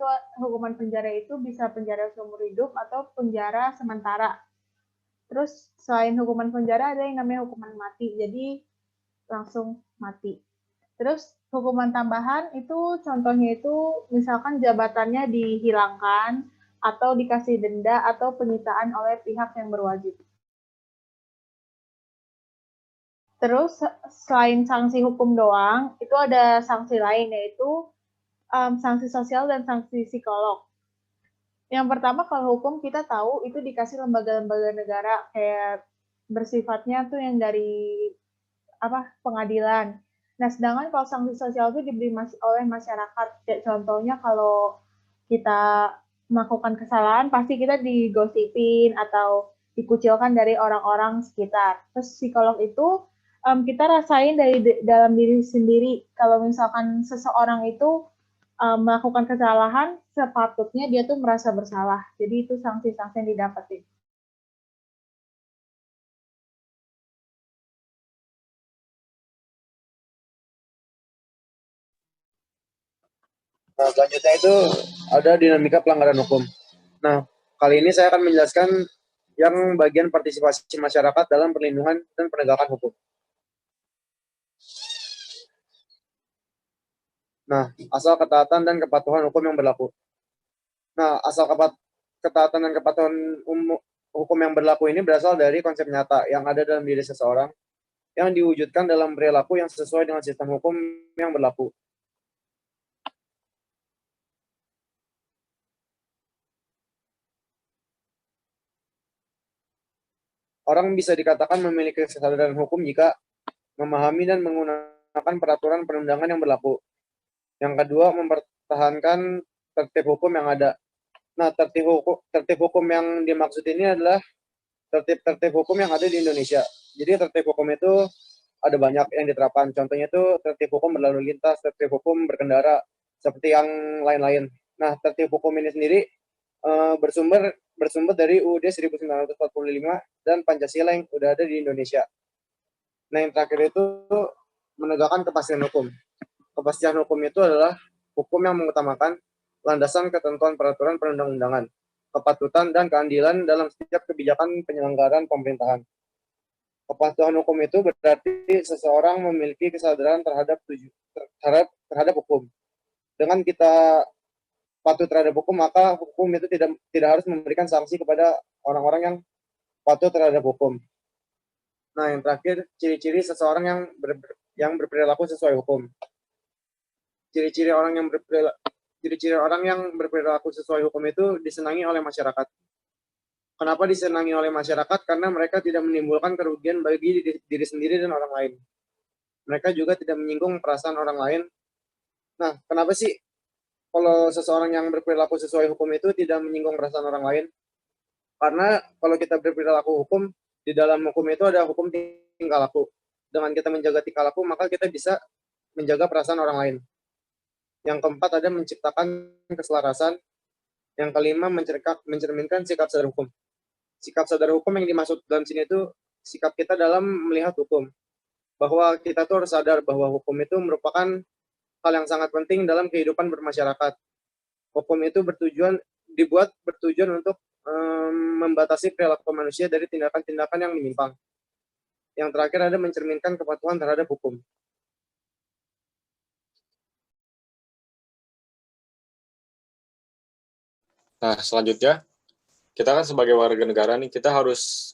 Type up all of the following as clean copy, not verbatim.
itu hukuman penjara itu bisa penjara seumur hidup atau penjara sementara. Terus selain hukuman penjara ada yang namanya hukuman mati, jadi langsung mati. Terus hukuman tambahan itu contohnya itu misalkan jabatannya dihilangkan atau dikasih denda atau penyitaan oleh pihak yang berwajib. Terus selain sanksi hukum doang, itu ada sanksi lain yaitu sanksi sosial dan sanksi psikolog. Yang pertama kalau hukum kita tahu itu dikasih lembaga-lembaga negara kayak bersifatnya tuh yang dari pengadilan. Nah, sedangkan kalau sanksi sosial itu diberi oleh masyarakat. Kayak contohnya kalau kita melakukan kesalahan pasti kita digosipin atau dikucilkan dari orang-orang sekitar. Terus psikolog itu kita rasain dari dalam diri sendiri. Kalau misalkan seseorang itu melakukan kesalahan, sepatutnya dia tuh merasa bersalah. Jadi itu sanksi-sanksi yang didapetin. Nah, selanjutnya itu ada dinamika pelanggaran hukum. Nah, kali ini saya akan menjelaskan yang bagian partisipasi masyarakat dalam perlindungan dan penegakan hukum. Nah, asal ketaatan dan kepatuhan hukum yang berlaku. Nah, asal ketaatan dan kepatuhan hukum yang berlaku ini berasal dari konsep nyata yang ada dalam diri seseorang yang diwujudkan dalam perilaku yang sesuai dengan sistem hukum yang berlaku. Orang bisa dikatakan memiliki kesadaran hukum jika memahami dan menggunakan peraturan perundangan yang berlaku. Yang kedua, mempertahankan tertib hukum yang ada. Nah, tertib hukum yang dimaksud ini adalah tertib hukum yang ada di Indonesia. Jadi tertib hukum itu ada banyak yang diterapkan. Contohnya itu tertib hukum berlalu lintas, tertib hukum berkendara, seperti yang lain-lain. Nah, tertib hukum ini sendiri bersumber dari UUD 1945 dan Pancasila yang udah ada di Indonesia. Nah, yang terakhir itu menegakkan kepastian hukum. Kepastian hukum itu adalah hukum yang mengutamakan landasan ketentuan peraturan perundang-undangan, kepatutan dan keadilan dalam setiap kebijakan penyelenggaraan pemerintahan. Kepatuhan hukum itu berarti seseorang memiliki kesadaran terhadap hukum. Dengan kita patuh terhadap hukum, maka hukum itu tidak harus memberikan sanksi kepada orang-orang yang patuh terhadap hukum. Nah, yang terakhir, ciri-ciri seseorang yang berperilaku sesuai hukum. Ciri-ciri orang yang berperilaku sesuai hukum itu disenangi oleh masyarakat. Kenapa disenangi oleh masyarakat? Karena mereka tidak menimbulkan kerugian bagi diri sendiri dan orang lain. Mereka juga tidak menyinggung perasaan orang lain. Nah, kenapa sih kalau seseorang yang berperilaku sesuai hukum itu tidak menyinggung perasaan orang lain? Karena kalau kita berperilaku hukum, di dalam hukum itu ada hukum tingkah laku. Dengan kita menjaga tingkah laku, maka kita bisa menjaga perasaan orang lain. Yang keempat ada menciptakan keselarasan. Yang kelima mencerminkan sikap sadar hukum. Sikap sadar hukum yang dimaksud dalam sini itu sikap kita dalam melihat hukum. Bahwa kita tuh harus sadar bahwa hukum itu merupakan hal yang sangat penting dalam kehidupan bermasyarakat. Hukum itu dibuat bertujuan untuk membatasi perilaku manusia dari tindakan-tindakan yang menyimpang. Yang terakhir ada mencerminkan kepatuhan terhadap hukum. Nah, selanjutnya, kita kan sebagai warga negara nih, kita harus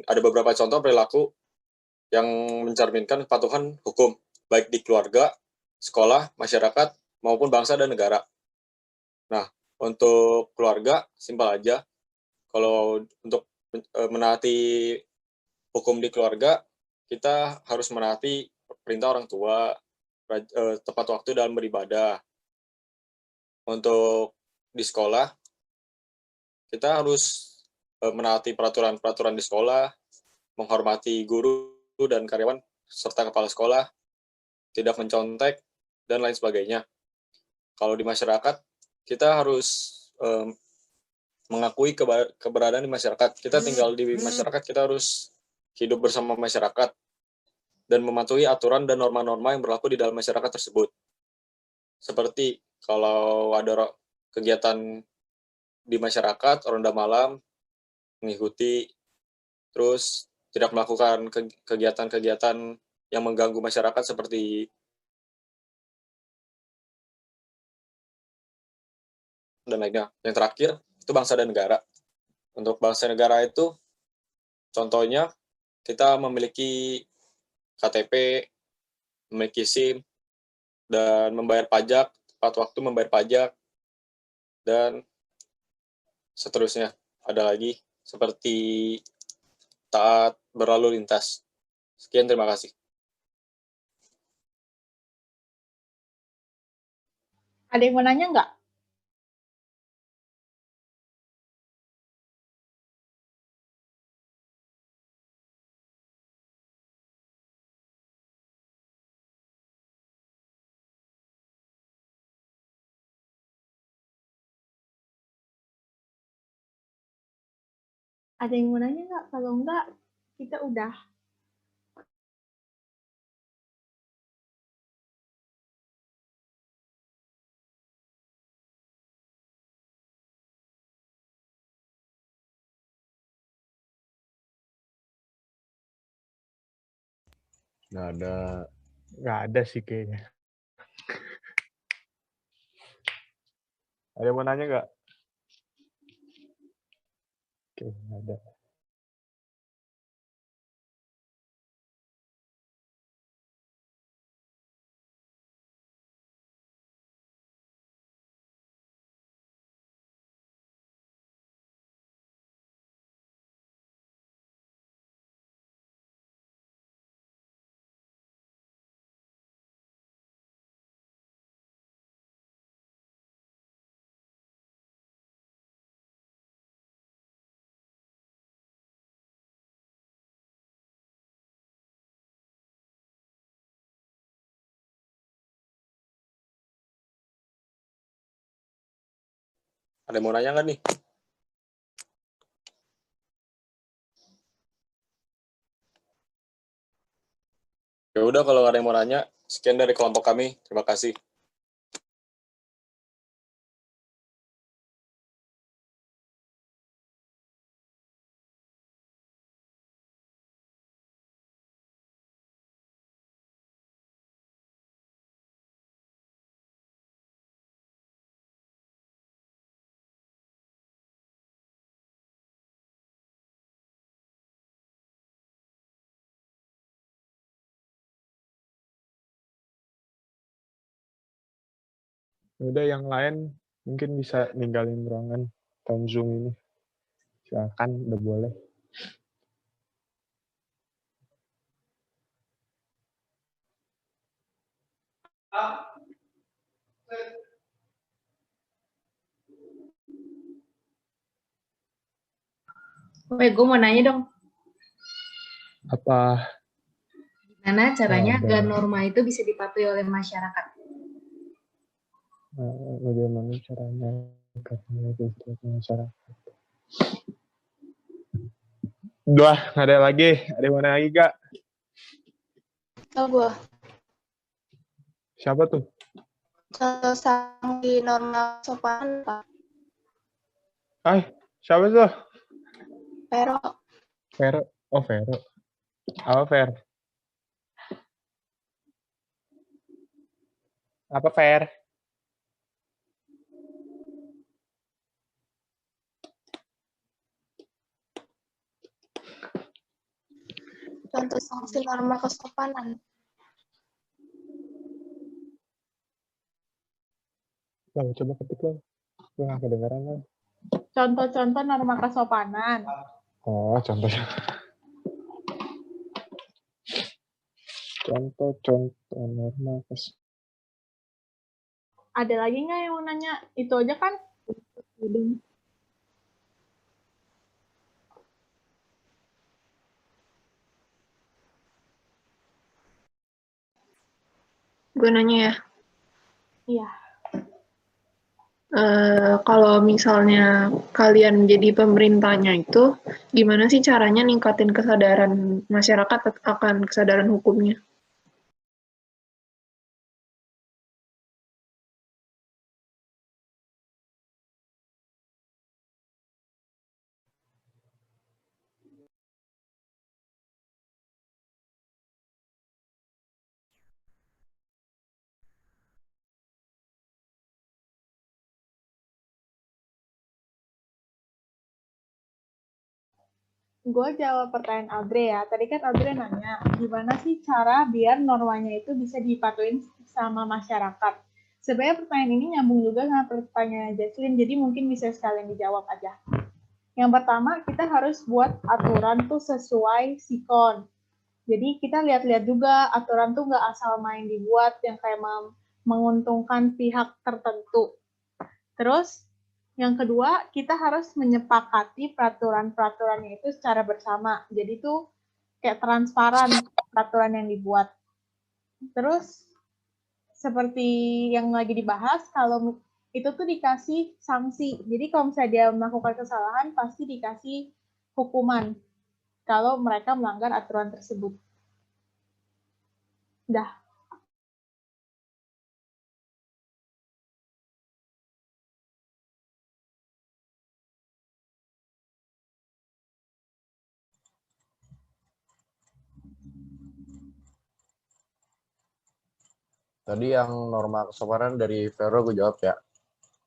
ada beberapa contoh perilaku yang mencerminkan kepatuhan hukum, baik di keluarga, sekolah, masyarakat, maupun bangsa dan negara. Nah, untuk keluarga, simpel aja. Kalau untuk menaati hukum di keluarga, kita harus menaati perintah orang tua, tepat waktu dalam beribadah. Untuk di sekolah, kita harus menaati peraturan-peraturan di sekolah, menghormati guru dan karyawan serta kepala sekolah, tidak mencontek, dan lain sebagainya. Kalau di masyarakat, kita harus mengakui keberadaan di masyarakat. Kita tinggal di masyarakat, kita harus hidup bersama masyarakat dan mematuhi aturan dan norma-norma yang berlaku di dalam masyarakat tersebut. Seperti kalau ada kegiatan di masyarakat, ronda malam, mengikuti, terus tidak melakukan kegiatan-kegiatan yang mengganggu masyarakat seperti dan lainnya. Yang terakhir, itu bangsa dan negara. Untuk bangsa dan negara itu, contohnya, kita memiliki KTP, memiliki SIM, dan membayar pajak, tepat waktu membayar pajak, dan seterusnya. Ada lagi, seperti taat berlalu lintas. Sekian, terima kasih. Ada yang mau nanya nggak? Ada yang mau nanya nggak? Kalau nggak, kita udah. Nggak ada sih kayaknya. Ada yang mau nanya nggak? Oke, nggak ada. Ada yang mau nanya nggak nih? Ya udah, kalau nggak ada yang mau nanya, sekian dari kelompok kami. Terima kasih. Udah, yang lain mungkin bisa ninggalin ruangan tahun Zoom ini. Silakan, udah boleh. Gue mau nanya dong, Apa? gimana caranya Ada. agar norma itu bisa dipatuhi oleh masyarakat? Bagaimana caranya agar itu masyarakat? Udah, nggak ada lagi. Ada yang mau nanya lagi, Kak? Tahu gue, Siapa tuh? contoh sanksi norma sopan Pak. Hai, siapa tuh? Pero Vero. Oh, Vero. Apa, Ver? Apa, Ver? contoh sanksi norma kesopanan. Lah, coba ketik lah. Gue nggak kedengeran lah. Contoh-contoh norma kesopanan. Oh, contohnya. Contoh-contoh norma kesopanan. Ada lagi nggak yang mau nanya? Itu aja kan? Gue nanya ya, Iya. kalau misalnya kalian jadi pemerintahnya itu, gimana sih caranya ningkatin kesadaran masyarakat akan kesadaran hukumnya? gue jawab pertanyaan Audrey ya. Tadi kan Audrey nanya, gimana sih cara biar normanya itu bisa dipatuhin sama masyarakat? Sebenarnya pertanyaan ini nyambung juga sama pertanyaan Jesslyn, jadi mungkin bisa sekalian dijawab aja. Yang pertama, kita harus buat aturan tuh sesuai sikon. Jadi kita lihat-lihat juga aturan tuh nggak asal main dibuat yang kayak menguntungkan pihak tertentu. Terus yang kedua, kita harus menyepakati peraturan-peraturannya itu secara bersama. Jadi tuh kayak transparan peraturan yang dibuat. Terus seperti yang lagi dibahas, kalau itu tuh dikasih sanksi. Jadi kalau misalnya dia melakukan kesalahan, pasti dikasih hukuman kalau mereka melanggar aturan tersebut. Dah. Tadi yang norma kesopanan dari Vero gue jawab ya.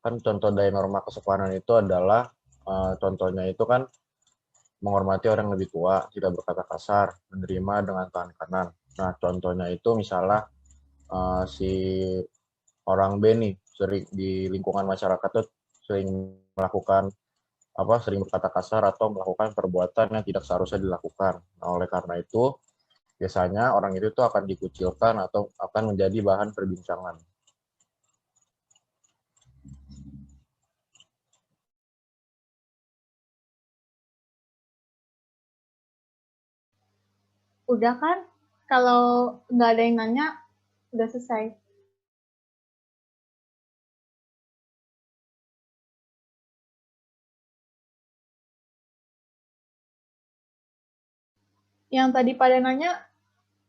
Kan contoh dari norma kesopanan itu adalah contohnya itu kan menghormati orang yang lebih tua, tidak berkata kasar, menerima dengan tangan kanan. Nah, contohnya itu misalnya si orang B nih sering di lingkungan masyarakat tuh sering melakukan sering berkata kasar atau melakukan perbuatan yang tidak seharusnya dilakukan. Nah, oleh karena itu biasanya orang itu tuh akan dikucilkan atau akan menjadi bahan perbincangan. Udah kan? Kalau nggak ada yang nanya, udah selesai. Yang tadi pada nanya,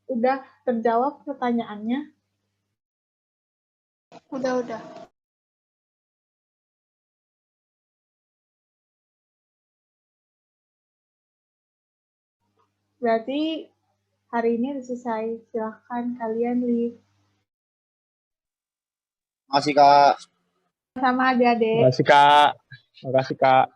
udah terjawab pertanyaannya? Udah. Berarti hari ini udah selesai. Silahkan kalian leave. Makasih, Kak. Sama adik-adik. Makasih Kak.